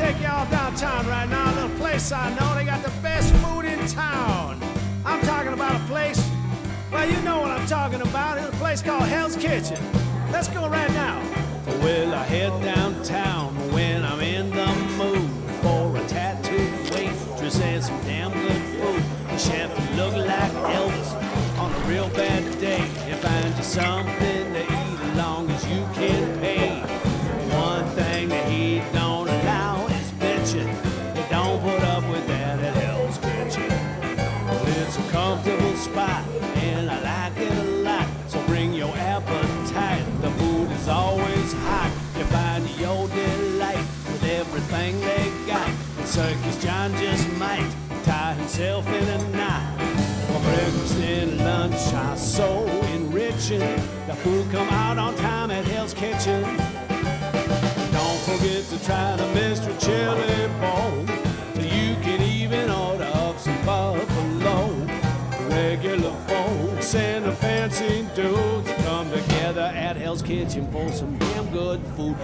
take y'all downtown right now, a little place I know. They got the best food in town. I'm talking about a place, well, you know what I'm talking about. It's a place called Hell's Kitchen. Let's go right now. Well, I head downtown when I'm in the mood for a tattooed waitress and some damn good food. The chef look like Elvis on a real bad day. And find you something to eat as long as you can pay. One thing that he don't allow is bitching. He don't put up with that at Hell's Kitchen. Well, it's a comfortable spot and I like it a lot. So bring your appetite. The food is always hot. You find your delight with everything they got. And Circus John just might tie himself in a knot. For breakfast and lunch are so enriching. The food come out on time at Hell's Kitchen. Don't forget to try the Mr. Chili Bowl. So you can even order up some buffalo. Regular folks and the fancy dudes come together at Hell's Kitchen for some damn good food.